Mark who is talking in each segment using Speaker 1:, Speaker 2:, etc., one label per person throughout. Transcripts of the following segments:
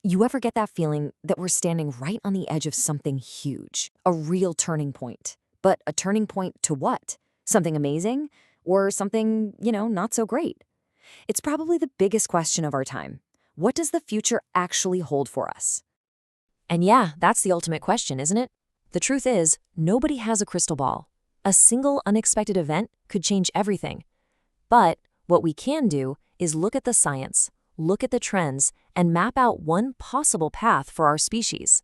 Speaker 1: You ever get that feeling that we're standing right on the edge of something huge, a real turning point? But a turning point to what? Something amazing? Or something, not so great? It's probably the biggest question of our time. What does the future actually hold for us? And yeah, that's the ultimate question, isn't it? The truth is, nobody has a crystal ball. A single unexpected event could change everything. But what we can do is look at the science, look at the trends, and map out one possible path for our species.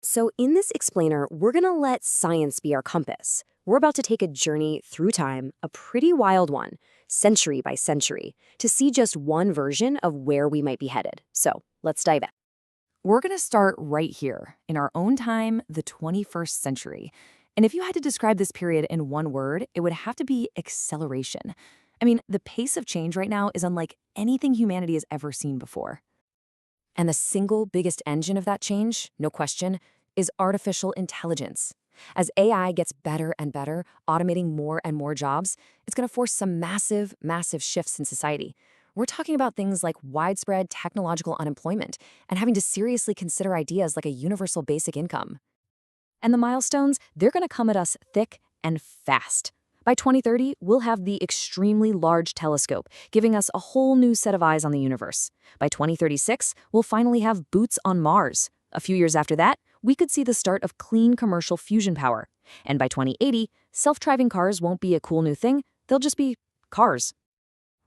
Speaker 1: So in this explainer, we're going to let science be our compass. We're about to take a journey through time, a pretty wild one, century by century, to see just one version of where we might be headed. So let's dive in. We're going to start right here, in our own time, the 21st century. And if you had to describe this period in one word, it would have to be acceleration. I mean, the pace of change right now is unlike anything humanity has ever seen before. And the single biggest engine of that change, no question, is artificial intelligence. As AI gets better and better, automating more and more jobs, it's going to force some massive, massive shifts in society. We're talking about things like widespread technological unemployment and having to seriously consider ideas like a universal basic income. And the milestones, they're going to come at us thick and fast. By 2030, we'll have the extremely large telescope, giving us a whole new set of eyes on the universe. By 2036, we'll finally have boots on Mars. A few years after that, we could see the start of clean commercial fusion power. And by 2080, self-driving cars won't be a cool new thing, they'll just be cars.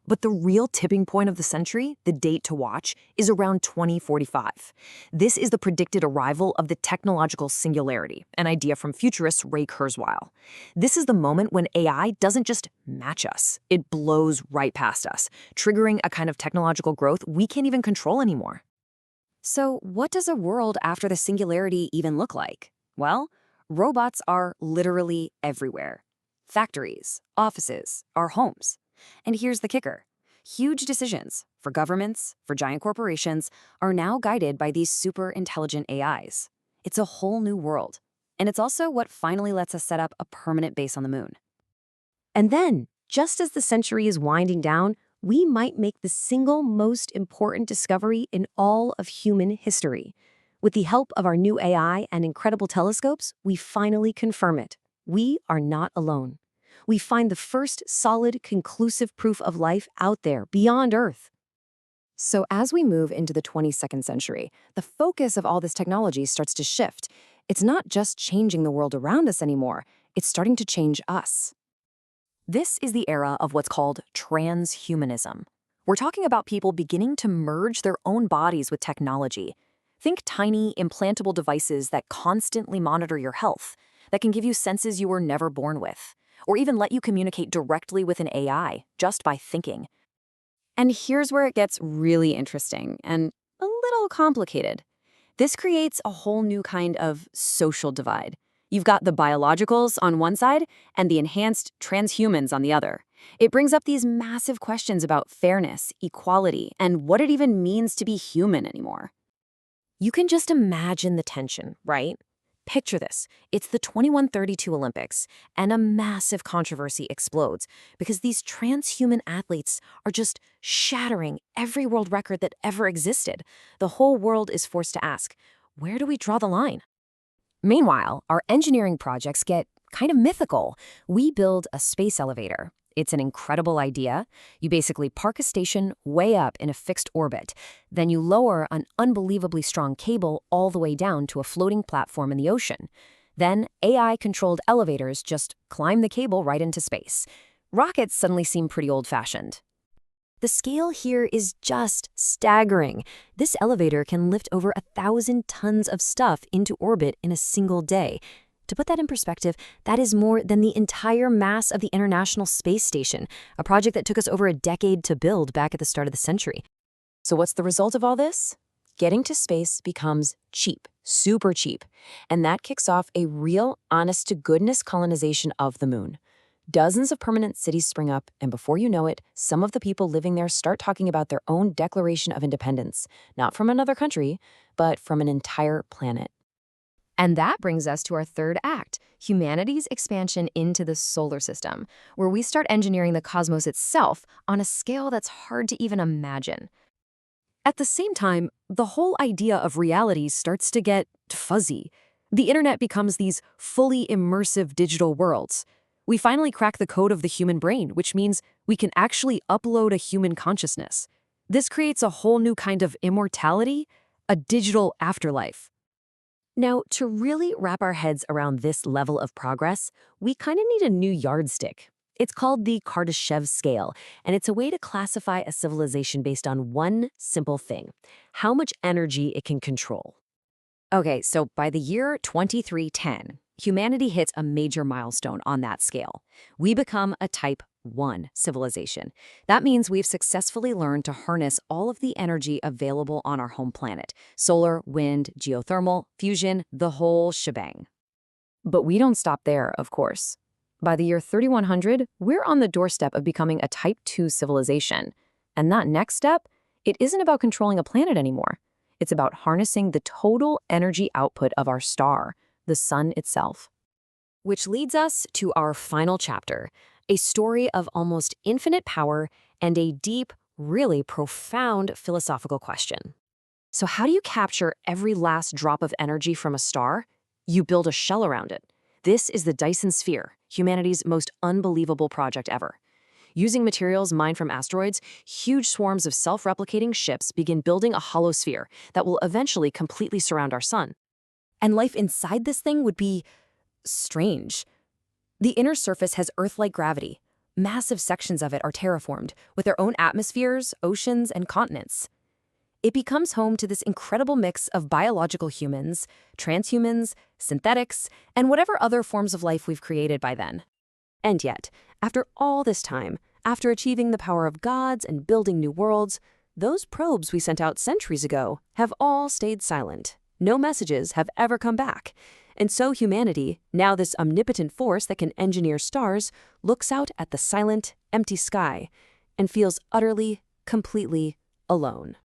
Speaker 1: But the real tipping point of the century, the date to watch, is around 2045. This is the predicted arrival of the technological singularity, an idea from futurist Ray Kurzweil. This is the moment when AI doesn't just match us, it blows right past us, triggering a kind of technological growth we can't even control anymore. So what does a world after the singularity even look like? Well, robots are literally everywhere. Factories, offices, our homes. And here's the kicker. Huge decisions, for governments, for giant corporations, are now guided by these super intelligent AIs. It's a whole new world. And it's also what finally lets us set up a permanent base on the moon. And then, just as the century is winding down, we might make the single most important discovery in all of human history. With the help of our new AI and incredible telescopes, we finally confirm it. We are not alone. We find the first solid, conclusive proof of life out there, beyond Earth. So as we move into the 22nd century, the focus of all this technology starts to shift. It's not just changing the world around us anymore, it's starting to change us. This is the era of what's called transhumanism. We're talking about people beginning to merge their own bodies with technology. Think tiny, implantable devices that constantly monitor your health, that can give you senses you were never born with, or even let you communicate directly with an AI just by thinking. And here's where it gets really interesting and a little complicated. This creates a whole new kind of social divide. You've got the biologicals on one side and the enhanced transhumans on the other. It brings up these massive questions about fairness, equality, and what it even means to be human anymore. You can just imagine the tension, right? Picture this. It's the 2132 Olympics, and a massive controversy explodes because these transhuman athletes are just shattering every world record that ever existed. The whole world is forced to ask, where do we draw the line? Meanwhile, our engineering projects get kind of mythical. We build a space elevator. It's an incredible idea. You basically park a station way up in a fixed orbit. Then you lower an unbelievably strong cable all the way down to a floating platform in the ocean. Then AI-controlled elevators just climb the cable right into space. Rockets suddenly seem pretty old-fashioned. The scale here is just staggering. This elevator can lift over 1,000 tons of stuff into orbit in a single day. To put that in perspective, that is more than the entire mass of the International Space Station, a project that took us over a decade to build back at the start of the century. So what's the result of all this? Getting to space becomes cheap, super cheap, and that kicks off a real, honest-to-goodness colonization of the moon. Dozens of permanent cities spring up, and before you know it, some of the people living there start talking about their own declaration of independence, not from another country, but from an entire planet. And that brings us to our third act, humanity's expansion into the solar system, where we start engineering the cosmos itself on a scale that's hard to even imagine.
Speaker 2: At the same time, the whole idea of reality starts to get fuzzy. The internet becomes these fully immersive digital worlds. We finally crack the code of the human brain, which means we can actually upload a human consciousness. This creates a whole new kind of immortality, a digital afterlife. Now, to really wrap our heads around this level of progress, we kind of need a new yardstick. It's called the Kardashev scale, and it's a way to classify a civilization based on one simple thing: how much energy it can control.
Speaker 1: Okay, so by the year 2310, humanity hits a major milestone on that scale. We become a Type 1 civilization. That means we've successfully learned to harness all of the energy available on our home planet: solar, wind, geothermal, fusion, the whole shebang. But we don't stop there, of course. By the year 3100, we're on the doorstep of becoming a Type 2 civilization. And that next step, it isn't about controlling a planet anymore. It's about harnessing the total energy output of our star, the sun itself. Which leads us to our final chapter, a story of almost infinite power and a deep, really profound philosophical question. So how do you capture every last drop of energy from a star? You build a shell around it. This is the Dyson Sphere, humanity's most unbelievable project ever. Using materials mined from asteroids, huge swarms of self-replicating ships begin building a hollow sphere that will eventually completely surround our sun. And life inside this thing would be strange. The inner surface has Earth-like gravity. Massive sections of it are terraformed, with their own atmospheres, oceans, and continents. It becomes home to this incredible mix of biological humans, transhumans, synthetics, and whatever other forms of life we've created by then. And yet, after all this time, after achieving the power of gods and building new worlds, those probes we sent out centuries ago have all stayed silent. No messages have ever come back. And so humanity, now this omnipotent force that can engineer stars, looks out at the silent, empty sky and feels utterly, completely alone.